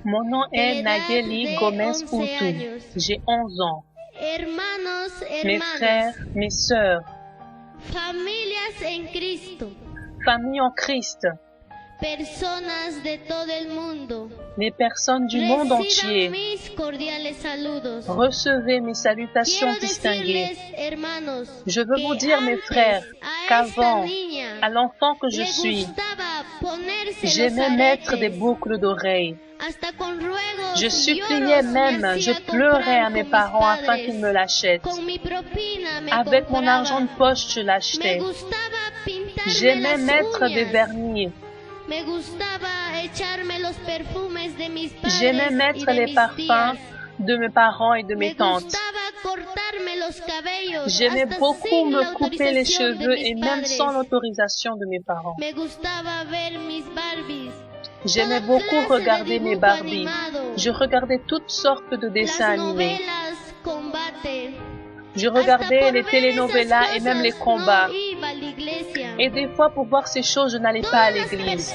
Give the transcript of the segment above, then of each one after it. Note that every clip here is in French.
Mon nom est Nayeli Gomez Utu. J'ai 11 ans. Mes frères, mes sœurs, famille en Christ, les personnes du monde entier, recevez mes salutations distinguées. Je veux vous dire, mes frères, qu'avant, à l'enfant que je suis, j'aimais mettre des boucles d'oreilles. Je suppliais même, je pleurais à mes parents afin qu'ils me l'achètent. Avec mon argent de poche, je l'achetais. J'aimais mettre des vernis. J'aimais mettre les parfums de mes parents et de mes tantes. J'aimais beaucoup me couper les cheveux et même sans l'autorisation de mes parents. J'aimais beaucoup regarder mes Barbies. Je regardais toutes sortes de dessins animés. Je regardais les telenovelas et même les combats. Et des fois, pour voir ces choses, je n'allais pas à l'église.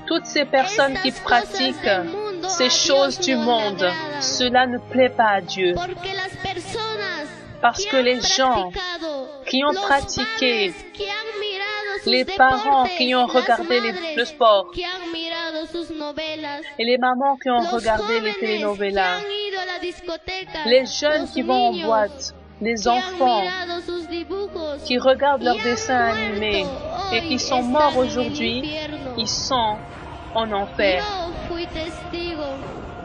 Toutes ces personnes qui pratiquent ces choses du monde, cela ne plaît pas à Dieu. Parce que les gens qui ont pratiqué, les parents qui ont regardé le sport, et les mamans qui ont regardé les telenovelas, les jeunes qui vont en boîte, les enfants qui regardent leurs dessins animés et qui sont morts aujourd'hui, ils sont en enfer.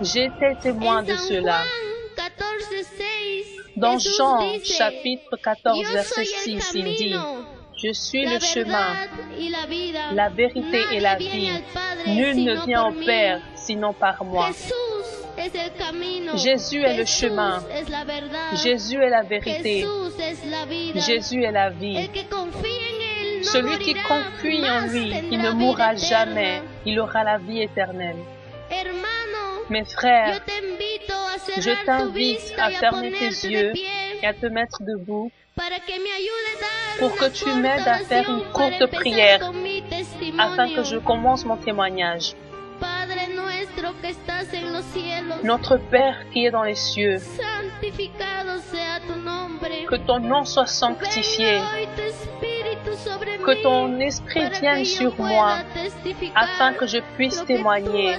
J'étais témoin de cela. Dans Jean chapitre 14 verset 6, il dit: je suis le chemin, la vérité et la vie. Nul ne vient au Père sinon par moi. Jésus est le chemin. Jésus est la vérité. Jésus est la vie. Celui qui confie en lui, il ne mourra jamais. Il aura la vie éternelle. Mes frères, je t'invite à fermer tes yeux et à te mettre debout pour que tu m'aides à faire une courte prière afin que je commence mon témoignage. Notre Père qui est dans les cieux, que ton nom soit sanctifié, que ton esprit vienne sur moi afin que je puisse témoigner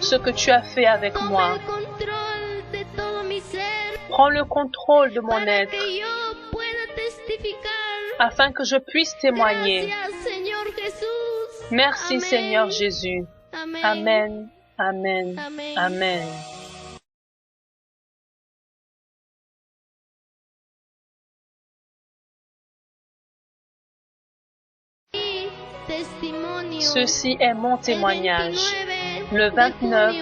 ce que tu as fait avec moi. Prends le contrôle de mon être afin que je puisse témoigner. Merci Seigneur Jésus. Amen, amen, amen. Ceci est mon témoignage. Le 29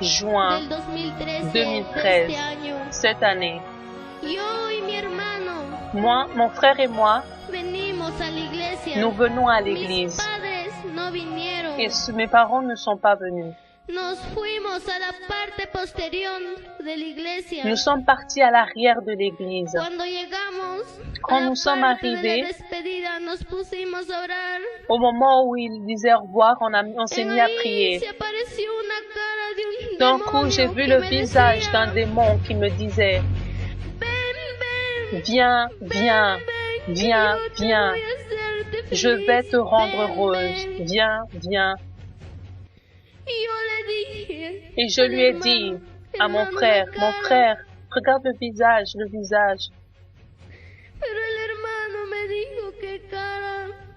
juin 2013, cette année. Moi, mon frère et moi, nous venons à l'église. Et mes parents ne sont pas venus. Nous sommes partis à l'arrière de l'église. Quand nous sommes arrivés, au moment où il disait au revoir, on s'est mis à prier. D'un coup, j'ai vu le visage d'un démon qui me disait: viens, viens, viens, viens. Je vais te rendre heureuse. Viens, viens. Et je lui ai dit à mon frère, regarde le visage, le visage.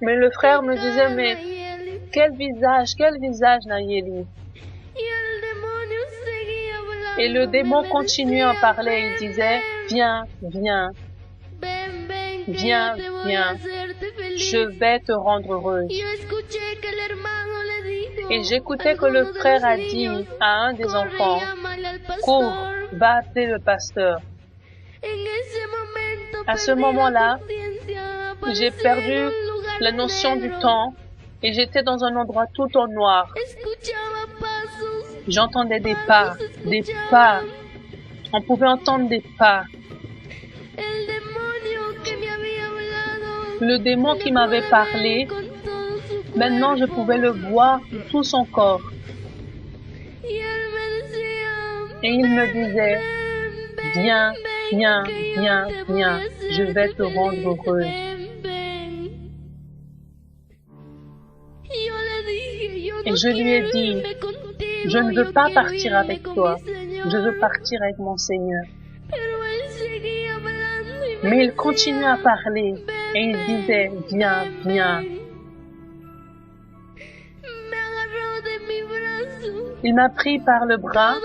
Mais le frère me disait, mais quel visage, Nayeli? Et le démon continuait à parler, il disait, viens, viens, viens, viens, je vais te rendre heureuse. Et j'écoutais que le frère a dit à un des enfants, cours, va appeler le pasteur. À ce moment-là, j'ai perdu la notion du temps et j'étais dans un endroit tout en noir. J'entendais des pas, des pas. On pouvait entendre des pas. Le démon qui m'avait parlé, maintenant je pouvais le voir de tout son corps. Et il me disait, viens, viens, viens, viens, je vais te rendre heureuse. Et je lui ai dit, je ne veux pas partir avec toi, je veux partir avec mon Seigneur. Mais il continuait à parler et il disait, viens, viens. Il m'a pris par le bras,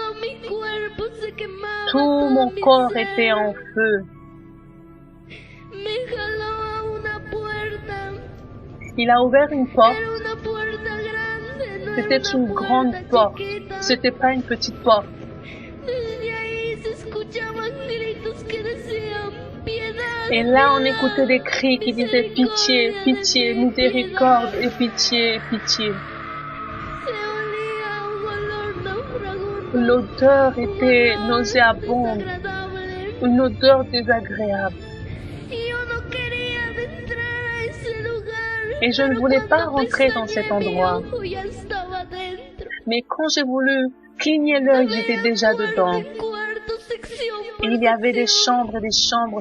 tout mon corps était en feu. Il a ouvert une porte. C'était une grande porte. C'était pas une petite porte. Et là, on écoutait des cris qui disaient pitié, pitié, miséricorde et pitié, pitié. L'odeur était nauséabonde, une odeur désagréable. Et je ne voulais pas rentrer dans cet endroit. Mais quand j'ai voulu cligner l'œil, j'étais déjà dedans. Et il y avait des chambres,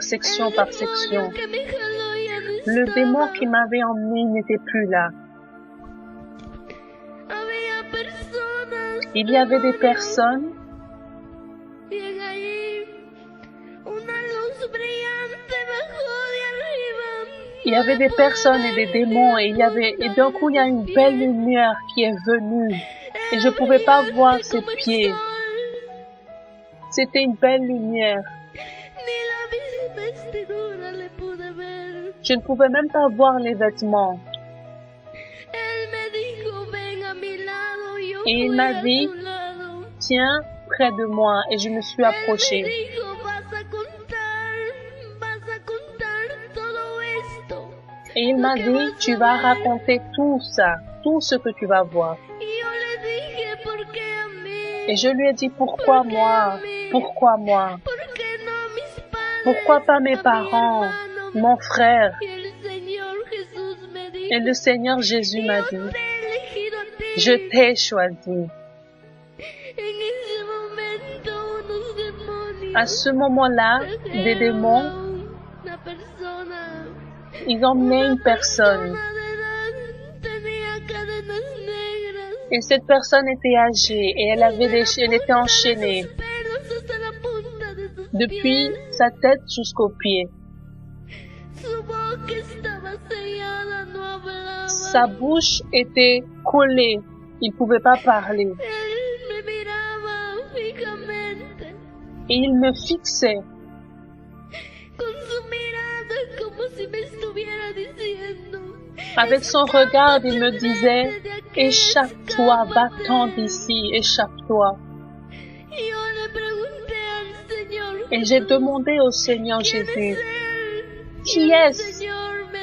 section par section. Le démon qui m'avait emmené n'était plus là. Il y avait des personnes. Il y avait des personnes et des démons et d'un coup il y a une belle lumière qui est venue et je ne pouvais pas voir ses pieds. C'était une belle lumière. Je ne pouvais même pas voir les vêtements. Et il m'a dit, tiens près de moi, et je me suis approchée. Et il m'a dit, tu vas raconter tout ça, tout ce que tu vas voir. Et je lui ai dit, pourquoi moi? Pourquoi moi? Pourquoi pas mes parents, mon frère? Et le Seigneur Jésus m'a dit, je t'ai choisi. À ce moment-là, des démons, ils emmenaient une personne. Et cette personne était âgée et elle était enchaînée depuis sa tête jusqu'aux pieds. Sa bouche était collée. Il ne pouvait pas parler. Et il me fixait. Avec son regard, il me disait, échappe-toi, va-t'en d'ici, échappe-toi. Et j'ai demandé au Seigneur Jésus, qui est-ce?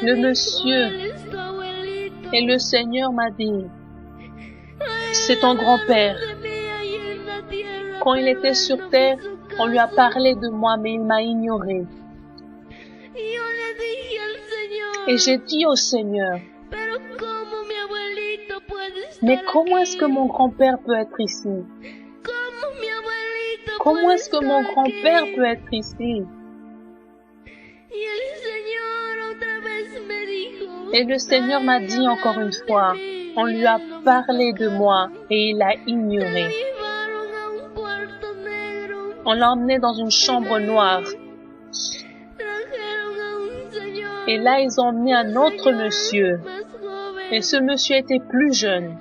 Le monsieur. Et le Seigneur m'a dit, c'est ton grand-père. Quand il était sur terre, on lui a parlé de moi, mais il m'a ignoré. Et j'ai dit au Seigneur, mais comment est-ce que mon grand-père peut être ici? Comment est-ce que mon grand-père peut être ici? Et le Seigneur m'a dit encore une fois, on lui a parlé de moi et il a ignoré. On l'a emmené dans une chambre noire. Et là, ils ont emmené un autre monsieur. Et ce monsieur était plus jeune.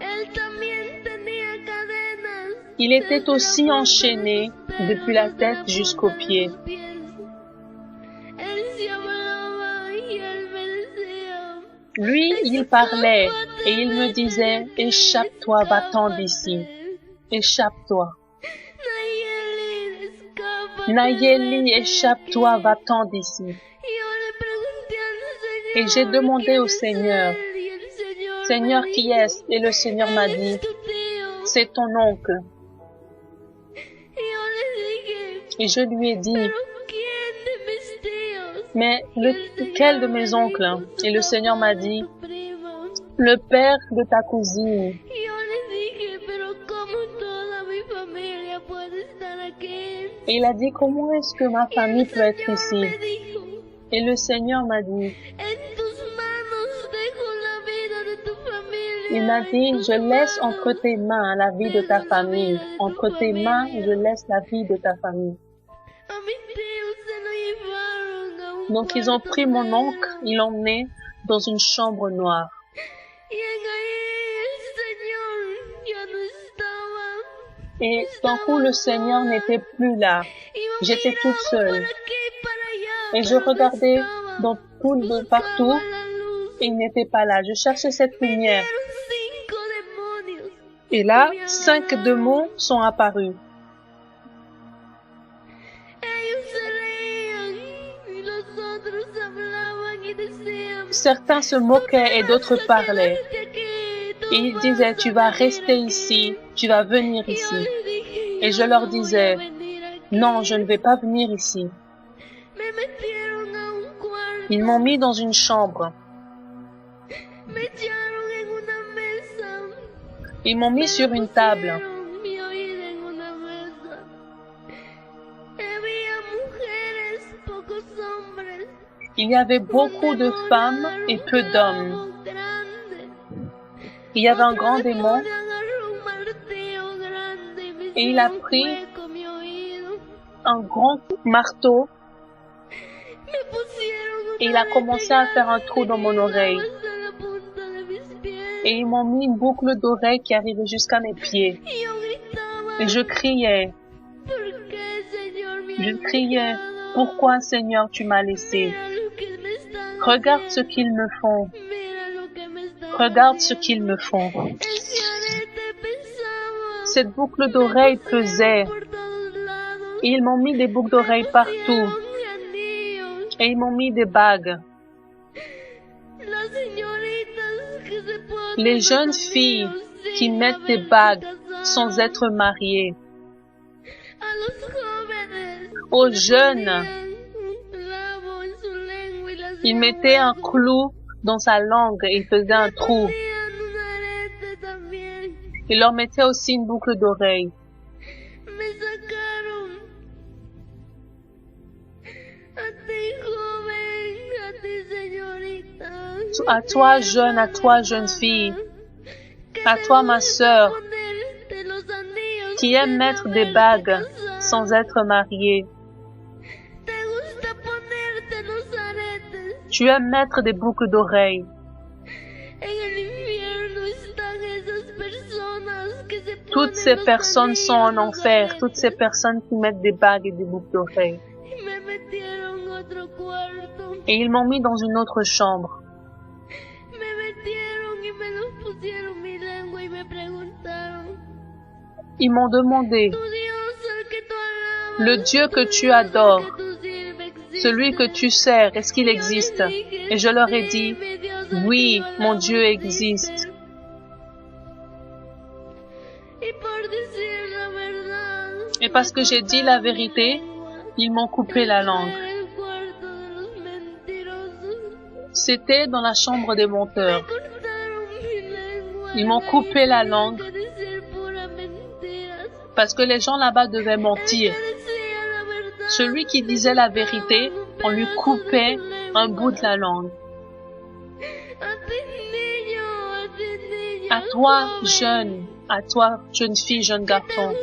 Il était aussi enchaîné depuis la tête jusqu'aux pieds. Lui, il parlait et il me disait, échappe-toi, va-t'en d'ici. Échappe-toi. Nayeli, échappe-toi, va-t'en d'ici. Et j'ai demandé au Seigneur, Seigneur, qui est-ce? Et le Seigneur m'a dit, c'est ton oncle. Et je lui ai dit, mais lequel de mes oncles? Et le Seigneur m'a dit, le père de ta cousine. Et il a dit, comment est-ce que ma famille peut être ici? Et le Seigneur m'a dit, il m'a dit, je laisse entre tes mains la vie de ta famille. Entre tes mains, je laisse la vie de ta famille. Donc ils ont pris mon oncle, ils l'ont emmené dans une chambre noire. Et d'un coup, le Seigneur n'était plus là. J'étais toute seule. Et je regardais partout et il n'était pas là. Je cherchais cette lumière. Et là, 5 démons sont apparus. Certains se moquaient et d'autres parlaient. Et ils disaient, tu vas rester ici, tu vas venir ici. Et je leur disais, non, je ne vais pas venir ici. Ils m'ont mis dans une chambre. Ils m'ont mis sur une table. Il y avait beaucoup de femmes et peu d'hommes. Il y avait un grand démon et il a pris un grand marteau et il a commencé à faire un trou dans mon oreille. Et ils m'ont mis une boucle d'oreille qui arrivait jusqu'à mes pieds. Et je criais, pourquoi Seigneur tu m'as laissé? Regarde ce qu'ils me font. Regarde ce qu'ils me font. Cette boucle d'oreille pesait. Et ils m'ont mis des boucles d'oreilles partout. Et ils m'ont mis des bagues. Les jeunes filles qui mettent des bagues sans être mariées. Aux jeunes, ils mettaient un clou dans sa langue et ils faisaient un trou. Ils leur mettaient aussi une boucle d'oreille. À toi jeune fille, à toi ma sœur, qui aime mettre des bagues sans être mariée. Tu aimes mettre des boucles d'oreilles. Toutes ces personnes sont en enfer, toutes ces personnes qui mettent des bagues et des boucles d'oreilles. Et ils m'ont mis dans une autre chambre. Ils m'ont demandé, le Dieu que tu adores, celui que tu sers, est-ce qu'il existe? Et je leur ai dit, oui, mon Dieu existe. Et parce que j'ai dit la vérité, ils m'ont coupé la langue. C'était dans la chambre des menteurs. Ils m'ont coupé la langue parce que les gens là-bas devaient mentir. Celui qui disait la vérité, on lui coupait un bout de la langue. À toi, jeune fille, jeune garçon,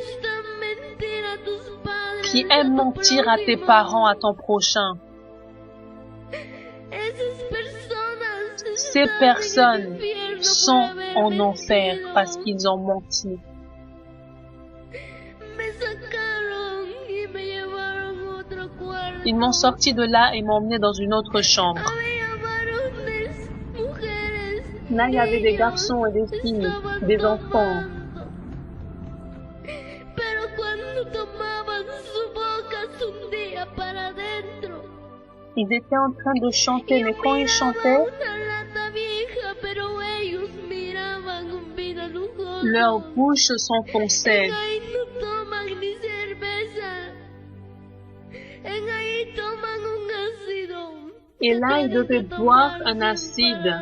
qui aime mentir à tes parents, à ton prochain. Ces personnes sont en enfer parce qu'ils ont menti. Ils m'ont sorti de là et m'ont emmené dans une autre chambre. Là, il y avait des garçons et des filles, des enfants. Ils étaient en train de chanter, mais quand ils chantaient, leurs bouches s'enfonçaient. Et là, il devait boire un acide.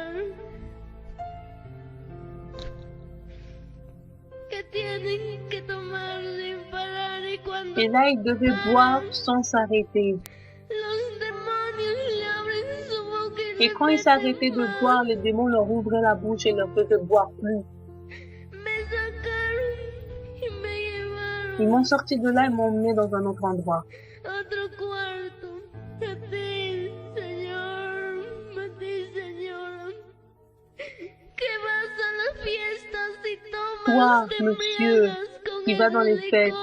Et là, il devait boire sans s'arrêter. Et quand il s'arrêtait de boire, les démons leur ouvraient la bouche et leur faisaient boire plus. Ils m'ont sorti de là et m'ont emmené dans un autre endroit. Toi, monsieur, qui va dans les fêtes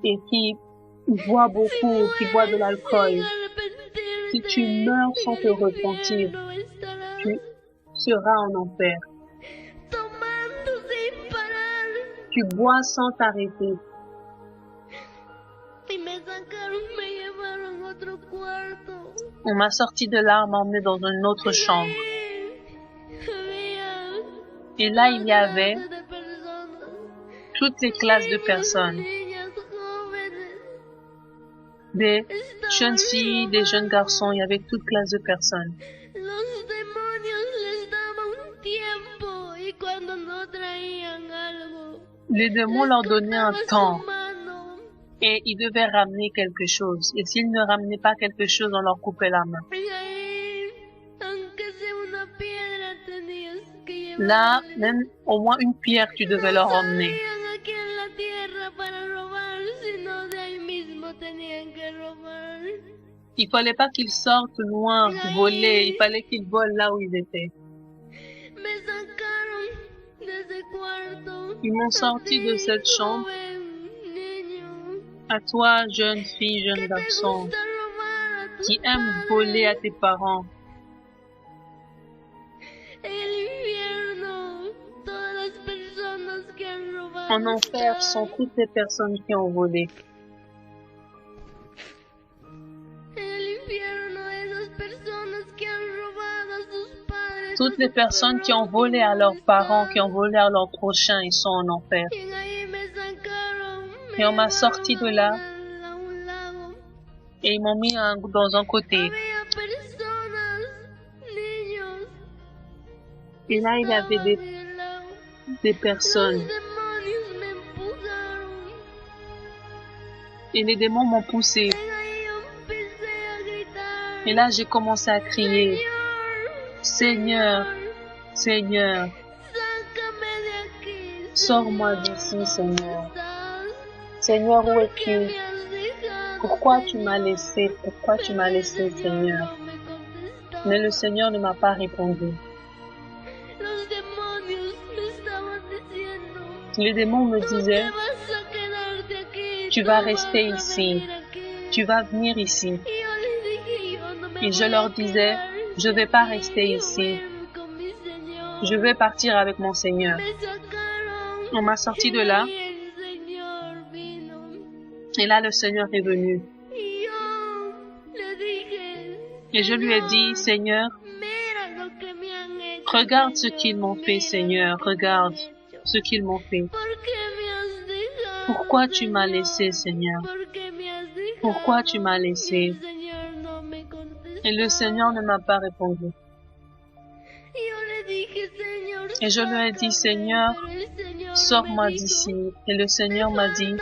et qui boit beaucoup, qui boit de l'alcool, si tu meurs sans te repentir, tu seras en enfer. Tu bois sans t'arrêter. On m'a sorti de là, on m'a emmené dans une autre chambre. Et là, il y avait toutes les classes de personnes. Des jeunes filles, des jeunes garçons, il y avait toutes classes de personnes. Les démons leur donnaient un temps et ils devaient ramener quelque chose. Et s'ils ne ramenaient pas quelque chose, on leur coupait la main. Là, même au moins une pierre, tu devais leur emmener. Il fallait pas qu'ils sortent loin, voler. Il fallait qu'ils volent là où ils étaient. Ils m'ont sorti de cette chambre. À toi, jeune fille, jeune garçon, qui aime voler à tes parents. En enfer sont toutes les personnes qui ont volé. Toutes les personnes qui ont volé à leurs parents, qui ont volé à leurs prochains, ils sont en enfer. Et on m'a sorti de là et ils m'ont mis dans un côté. Et là, il y avait des personnes. Et les démons m'ont poussé. Et là, j'ai commencé à crier. Seigneur, Seigneur, sors-moi d'ici, Seigneur. Seigneur, où es-tu? Pourquoi tu m'as laissé? Pourquoi tu m'as laissé, Seigneur? Mais le Seigneur ne m'a pas répondu. Les démons me disaient, tu vas rester ici, tu vas venir ici. Et je leur disais, je ne vais pas rester ici. Je vais partir avec mon Seigneur. On m'a sorti de là. Et là, le Seigneur est venu. Et je lui ai dit, Seigneur, regarde ce qu'ils m'ont fait, Seigneur. Regarde ce qu'ils m'ont fait. Pourquoi tu m'as laissé, Seigneur? Pourquoi tu m'as laissé? Et le Seigneur ne m'a pas répondu. Et je lui ai dit, Seigneur, sors-moi d'ici. Et le Seigneur m'a dit,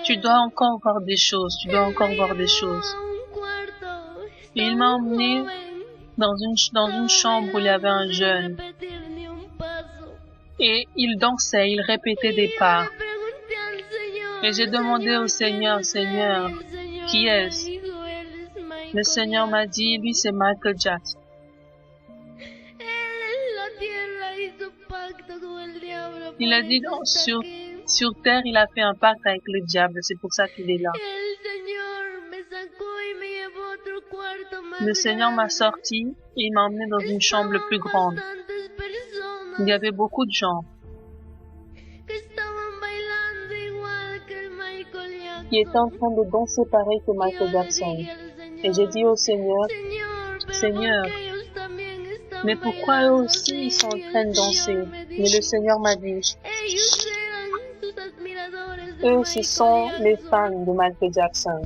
tu dois encore voir des choses, tu dois encore voir des choses. Et il m'a emmené dans une chambre où il y avait un jeune. Et il dansait, il répétait des pas. Et j'ai demandé au Seigneur, Seigneur, qui est-ce? Le Seigneur m'a dit, lui c'est Michael Jackson. Il a dit, non, sur terre, il a fait un pacte avec le diable, c'est pour ça qu'il est là. Le Seigneur m'a sorti et il m'a emmené dans une chambre plus grande. Il y avait beaucoup de gens qui étaient en train de danser pareil que Michael Jackson. Et j'ai dit au Seigneur, Seigneur, mais pourquoi eux aussi ils sont en train de danser? Mais le Seigneur m'a dit, eux ce sont les fans de Michael Jackson.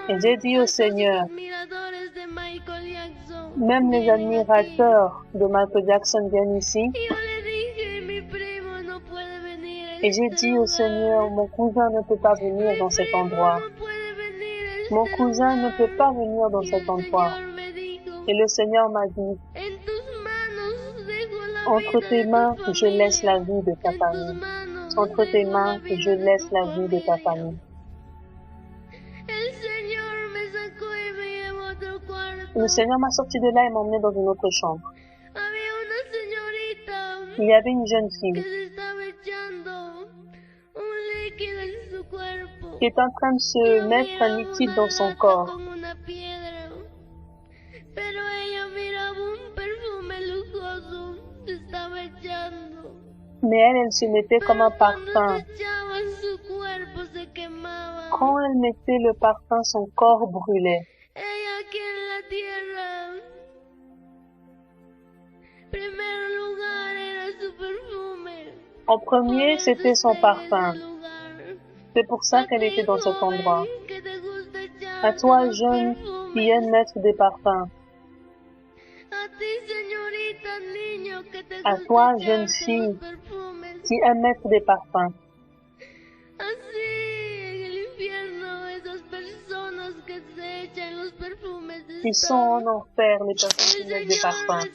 Et j'ai dit au Seigneur, même les admirateurs de Michael Jackson viennent ici. Et j'ai dit au Seigneur, mon cousin ne peut pas venir dans cet endroit. Mon cousin ne peut pas venir dans cet endroit. Et le Seigneur m'a dit, entre tes mains, je laisse la vie de ta famille. Entre tes mains, je laisse la vie de ta famille. Le Seigneur m'a sorti de là et m'a emmené dans une autre chambre. Il y avait une jeune fille qui est en train de se mettre un liquide dans son corps. Mais elle se mettait comme un parfum. Quand elle mettait le parfum, son corps brûlait. En premier, c'était son parfum. C'est pour ça qu'elle était dans cet endroit. À toi, jeune, qui aime mettre des parfums. À toi, jeune fille, qui aime mettre des parfums. Ils sont en enfer, les personnes qui mettent des parfums.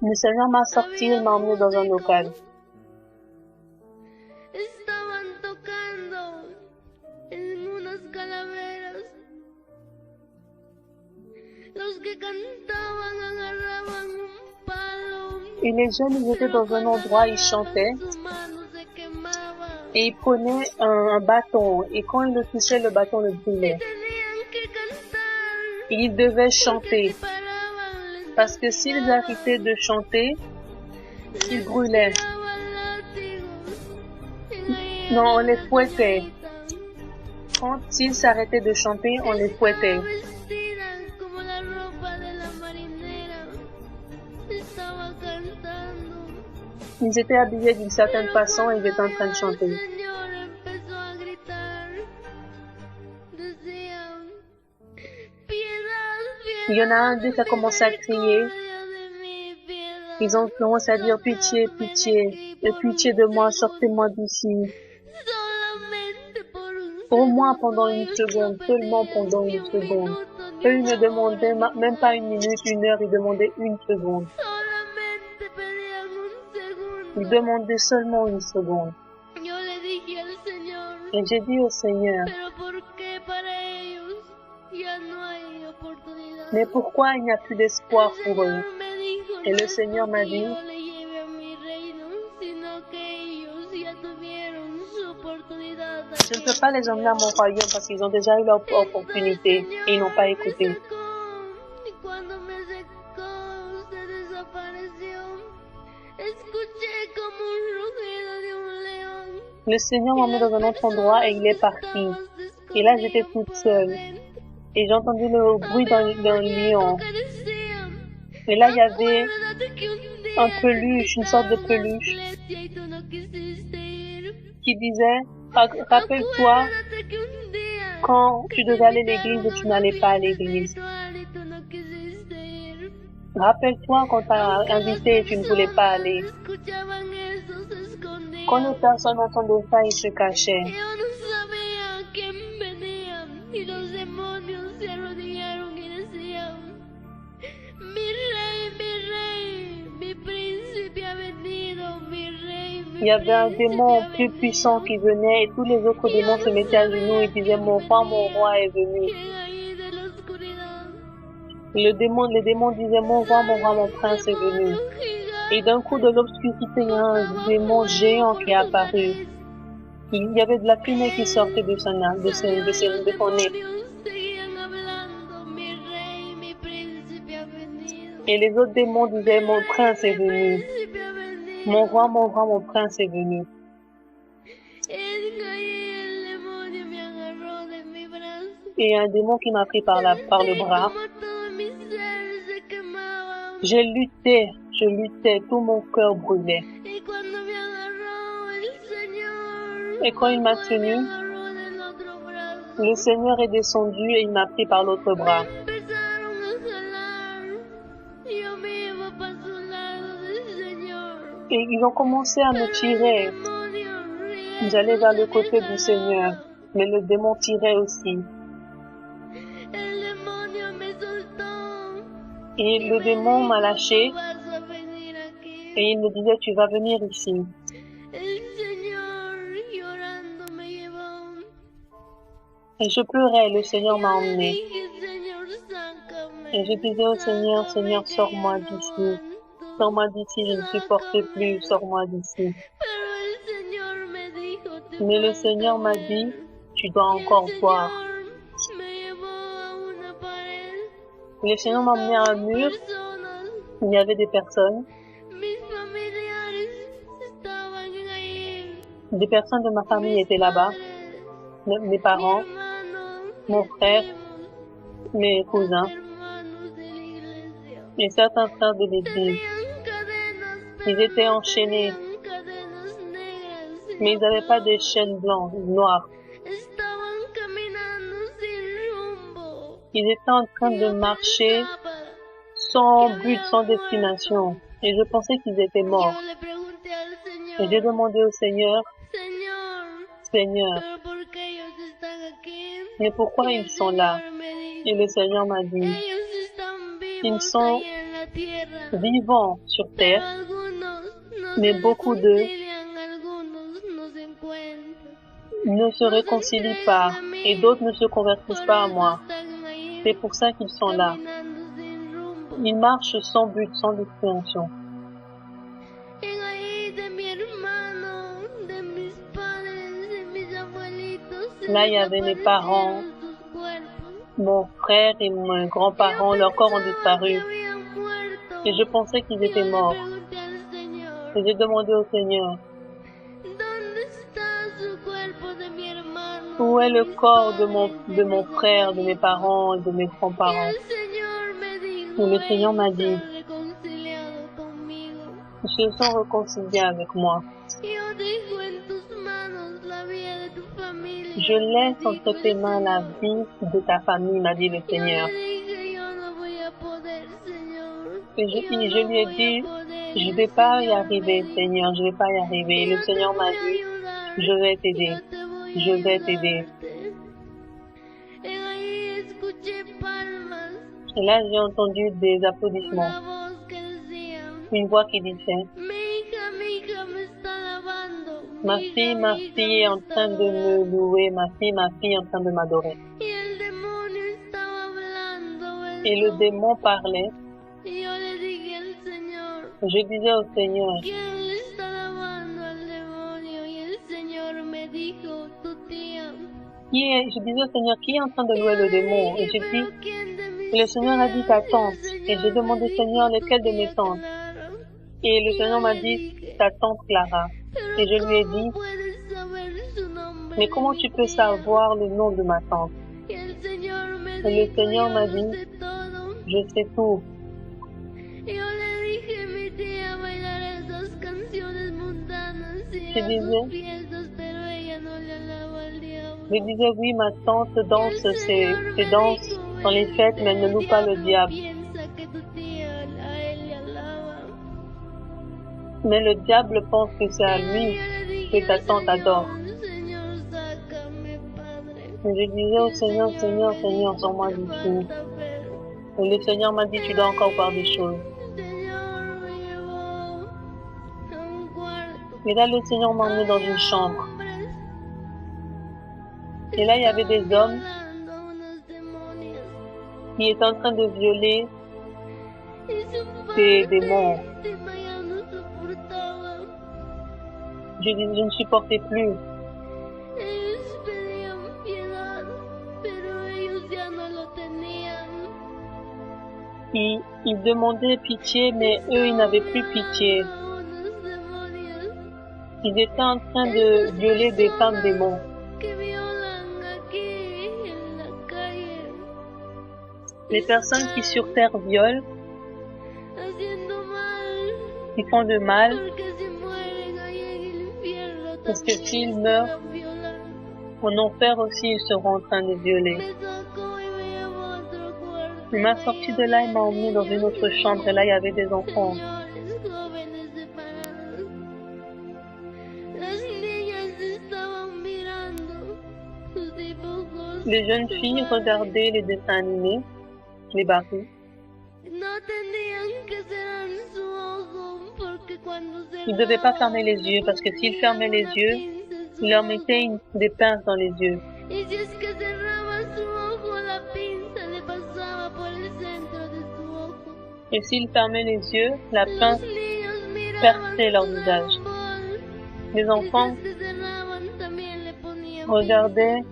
Le Seigneur m'a sorti, il m'a emmené dans un local. Et les jeunes, ils étaient dans un endroit, ils chantaient. Et ils prenaient un bâton. Et quand ils le touchaient, le bâton le brûlait. Et ils devaient chanter. Parce que s'ils arrêtaient de chanter, ils brûlaient. Non, on les fouettait. Quand ils s'arrêtaient de chanter, on les fouettait. Ils étaient habillés d'une certaine façon et ils étaient en train de chanter. Il y en a un d'eux qui a commencé à crier. Ils ont commencé à dire pitié, pitié, et pitié de moi, sortez-moi d'ici. Au moins pendant une seconde, seulement pendant une seconde. Eux, ils ne demandaient même pas une minute, une heure, ils demandaient une seconde. Ils demandaient seulement une seconde. Et j'ai dit au Seigneur, mais pourquoi il n'y a plus d'espoir pour eux? Et le Seigneur m'a dit, je ne peux pas les emmener à mon royaume parce qu'ils ont déjà eu leur opportunité et ils n'ont pas écouté. Le Seigneur m'a mis dans un autre endroit et il est parti. Et là, j'étais toute seule. Et j'ai entendu le bruit d'un lion. Et là, il y avait un peluche, une sorte de peluche, qui disait, rappelle-toi quand tu devais aller à l'église et tu n'allais pas à l'église. Rappelle-toi quand t'as invité et tu ne voulais pas aller. Quand les personnes entendaient ça, ils se cachaient. Il y avait un démon plus puissant qui venait et tous les autres démons se mettaient à genoux et disaient mon roi est venu. Les démons disaient mon roi, mon prince est venu. Et d'un coup de l'obscurité, il y a un démon géant qui est apparu. Il y avait de la fumée qui sortait de son nez. Et les autres démons disaient mon prince est venu. Mon roi, mon prince est venu. Et un démon qui m'a pris par le bras. Je luttais, tout mon cœur brûlait. Et quand il m'a tenu, le Seigneur est descendu et il m'a pris par l'autre bras. Et ils ont commencé à me tirer. J'allais vers le côté du Seigneur, mais le démon tirait aussi. Et le démon m'a lâché et il me disait, tu vas venir ici. Et je pleurais, le Seigneur m'a emmené. Et je disais au Seigneur, Seigneur, sors-moi d'ici. Sors-moi d'ici, je ne supporte plus, sors-moi d'ici. Mais le Seigneur m'a dit, tu dois encore voir. Le Seigneur m'a emmené à un mur, il y avait des personnes. Des personnes de ma famille étaient là-bas, mes parents, mon frère, mes cousins et certains frères de l'église. Ils étaient enchaînés, mais ils n'avaient pas des chaînes blanches, noires. Ils étaient en train de marcher sans but, sans destination. Et je pensais qu'ils étaient morts. Et j'ai demandé au Seigneur, Seigneur, mais pourquoi ils sont là? Et le Seigneur m'a dit, ils sont vivants sur terre, mais beaucoup d'eux ne se réconcilient pas et d'autres ne se convertissent pas à moi. C'est pour ça qu'ils sont là. Ils marchent sans but, sans destination. Là, il y avait mes parents, mon frère et mes grands-parents, leurs corps ont disparu. Et je pensais qu'ils étaient morts. Et j'ai demandé au Seigneur, où est le corps de mon frère, de mes parents et de mes grands-parents? Et le Seigneur m'a dit, ils se sont réconciliés avec moi. Je laisse entre tes mains la vie de ta famille, m'a dit le Seigneur. Et je lui ai dit, je ne vais pas y arriver, Seigneur, je ne vais pas y arriver. Et le Seigneur m'a dit, je vais t'aider, je vais t'aider. Et là, j'ai entendu des applaudissements. Une voix qui disait, ma fille est en train de me louer, ma fille est en train de m'adorer. Et le démon parlait. Je disais au Seigneur, je disais au Seigneur, qui est en train de louer le démon? Et j'ai dit, le Seigneur a dit ta tante. Et j'ai demandé au Seigneur, lequel de mes tantes? Et le Seigneur m'a dit, ta tante Clara. Et je lui ai dit, mais comment tu peux savoir le nom de ma tante? Et le Seigneur m'a dit, je sais tout. Je disais, oui, ma tante danse ces danses dans les fêtes, mais elle ne loue pas le diable. Mais le diable pense que c'est à lui que ta tante adore. Et je disais au Seigneur, Seigneur, Seigneur, sors-moi d'ici. Et le Seigneur m'a dit, tu dois encore voir des choses. Et là, le Seigneur m'a emmené dans une chambre. Et là, il y avait des hommes qui étaient en train de violer des démons. Je ne supportais plus. Ils demandaient pitié, mais eux, ils n'avaient plus pitié. Ils étaient en train de violer des femmes démons. Les personnes qui sur terre violent, qui font de mal, Parce que s'ils meurent en enfer aussi, ils seront en train de violer. Il m'a sorti de là, il m'a emmené dans une autre chambre et là, il y avait des enfants. Les jeunes filles regardaient les dessins animés, les Barbies. Ils ne devaient pas fermer les yeux parce que s'ils fermaient les yeux, ils leur mettaient des pinces dans les yeux. Et s'ils fermaient les yeux, la pince perçait leur visage. Les enfants regardaient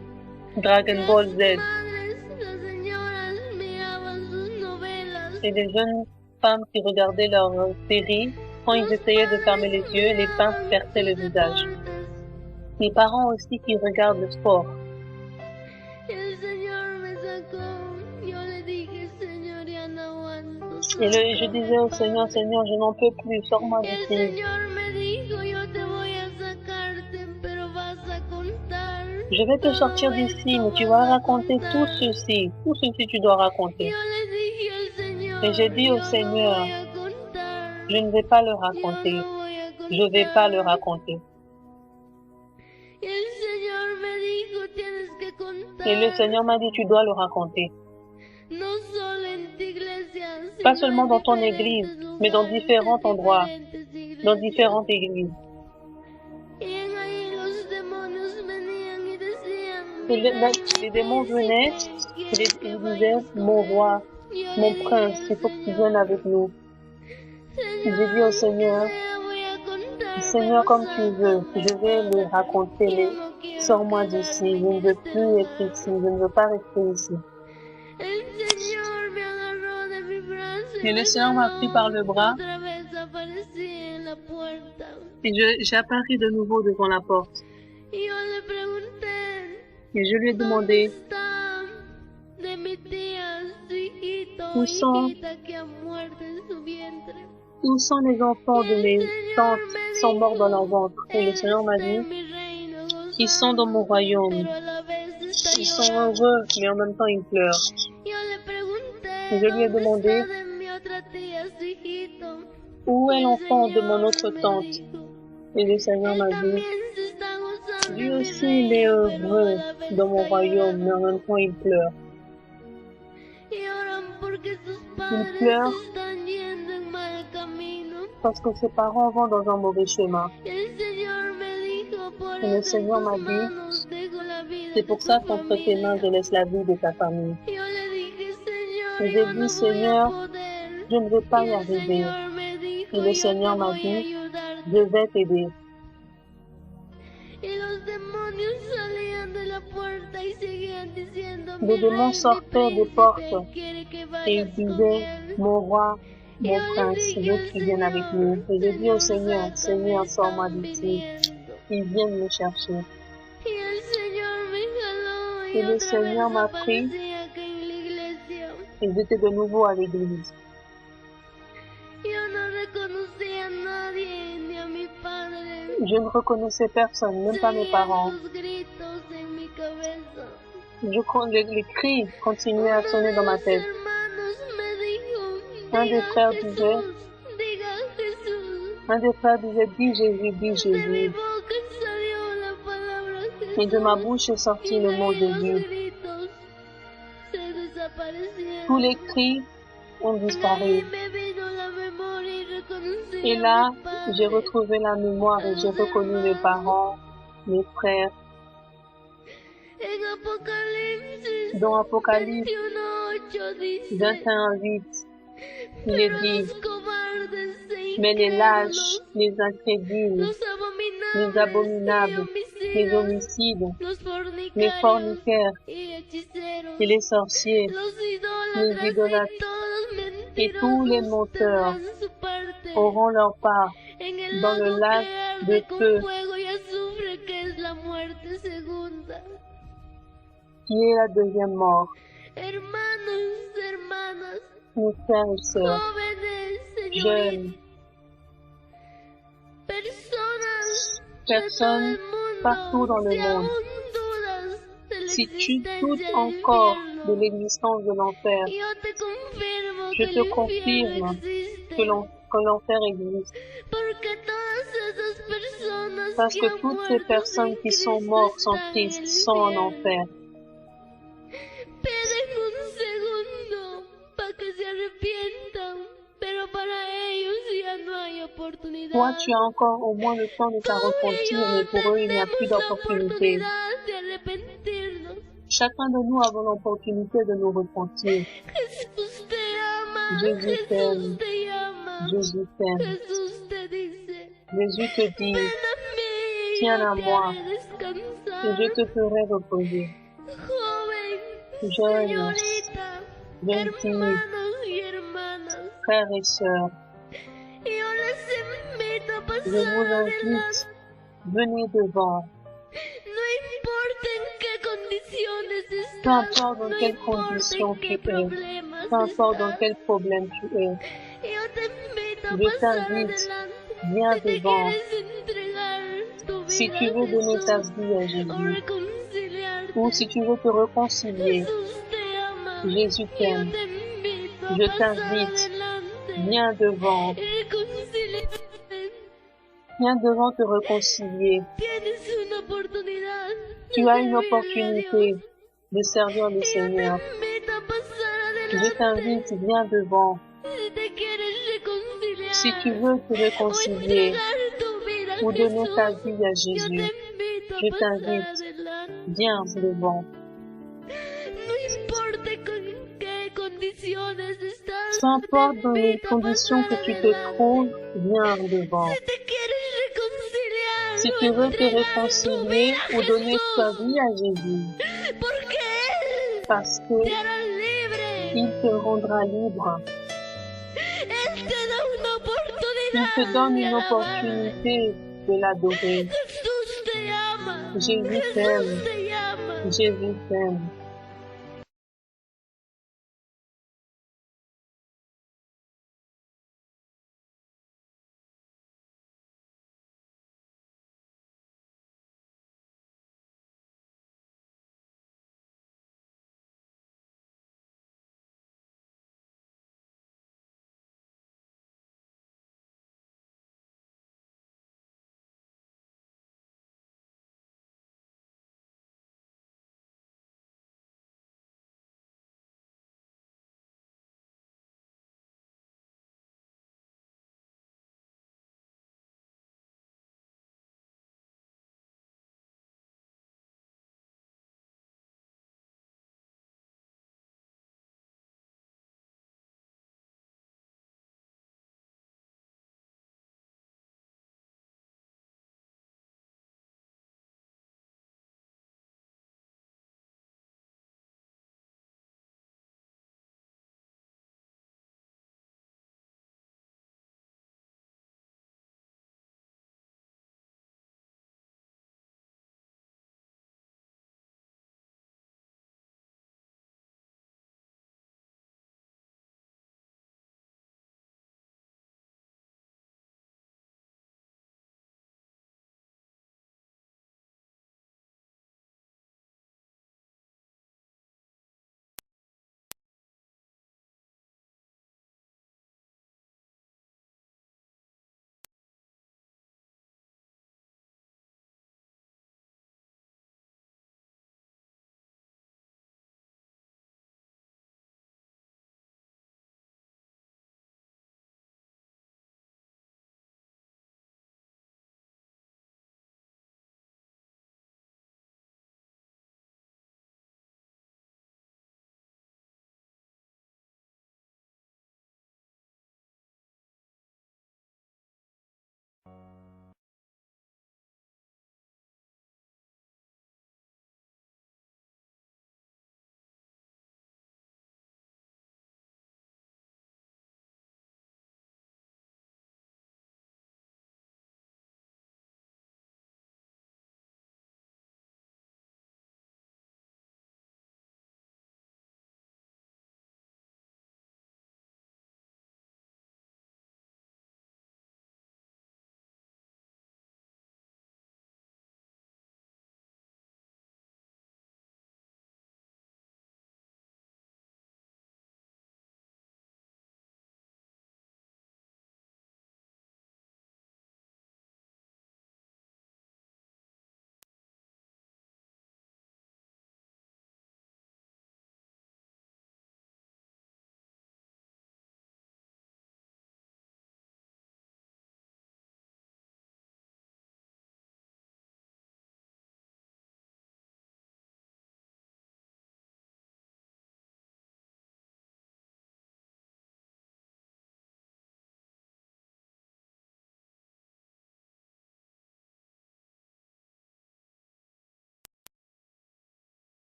Dragon Ball Z. Et les jeunes femmes qui regardaient leur série, quand ils essayaient de fermer les yeux, les pinces perçaient le visage. Les parents aussi qui regardent le sport. Et je disais au Seigneur, Seigneur, je n'en peux plus, sors-moi d'ici. Je vais te sortir d'ici, mais tu vas raconter tout ceci tu dois raconter. Et j'ai dit au Seigneur, je ne vais pas le raconter, je ne vais pas le raconter. Et le Seigneur m'a dit, tu dois le raconter. Pas seulement dans ton église, mais dans différents endroits, dans différentes églises. Et les démons venaient, ils disaient, mon roi, mon prince, il faut que tu viennes avec nous. J'ai dit au Seigneur, Seigneur, comme tu veux, je vais le raconter, mais sors-moi d'ici, je ne veux plus être ici, je ne veux pas rester ici. Et le Seigneur m'a pris par le bras et j'ai apparu de nouveau devant la porte. Et je lui ai demandé, où sont les enfants de mes tantes qui sont morts dans leur ventre? Et le Seigneur m'a dit, ils sont dans mon royaume. Ils sont heureux, mais en même temps ils pleurent. Et je lui ai demandé, où est l'enfant de mon autre tante? Et le Seigneur m'a dit, lui aussi il est heureux dans mon royaume, mais en même temps il pleure. Il pleure parce que ses parents vont dans un mauvais chemin. Et le Seigneur m'a dit, c'est pour ça qu'entre tes mains je laisse la vie de ta famille. Et j'ai dit, Seigneur, je ne vais pas y arriver. Et le Seigneur m'a dit, je vais t'aider. Les démons sortaient des portes et ils disaient, mon roi, mon prince, je veux que tu viennes avec nous. Et j'ai dit au Seigneur, Seigneur, sors-moi d'ici. Ils viennent me chercher. Et le Seigneur m'a pris et j'étais de nouveau à l'église. Je ne reconnaissais personne, même pas mes parents. Les cris continuaient à sonner dans ma tête. Un des frères disait, dis Jésus, dis Jésus. Et de ma bouche est sorti le mot Jésus. Tous les cris ont disparu. Et là, j'ai retrouvé la mémoire et j'ai reconnu mes parents, mes frères. Dans Apocalypse 21:8, il est dit, mais les lâches, les incrédules, les abominables, les homicides, les fornicaires et les sorciers, les idolâtres et tous les menteurs auront leur part dans le lac de feu qui est la deuxième mort. Mes frères et sœurs, jeunes, personnes partout dans le monde. Si tu doutes encore de l'existence de l'enfer, je te confirme que l'enfer existe. Parce que toutes ces personnes qui sont mortes en Christ sont en enfer. Toi, tu as encore au moins le temps de te repentir, mais pour eux, il n'y a plus d'opportunité. Chacun de nous avons l'opportunité de nous repentir. Jésus t'aime. Jésus t'aime. Jésus te dit, tiens à moi, et je te ferai reposer. Jeune fille, frères et sœurs, je vous invite, venez devant. Peu importe dans quelles conditions tu es, peu importe dans quel problème tu es, je t'invite, viens devant. Si tu veux donner ta vie à Jésus, ou si tu veux te réconcilier, Jésus t'aime. Je t'invite, viens devant. Viens devant te réconcilier. Tu as une opportunité de servir le Seigneur. Je t'invite, viens devant. Si tu veux te réconcilier ou donner ta vie à Jésus, je t'invite, viens devant. Peu importe dans les conditions que tu te trouves, viens devant. Si tu veux te réconcilier ou donner ta vie à Jésus, parce que il te rendra libre. Il te donne une opportunité de l'adorer. Jésus t'aime. Jésus t'aime.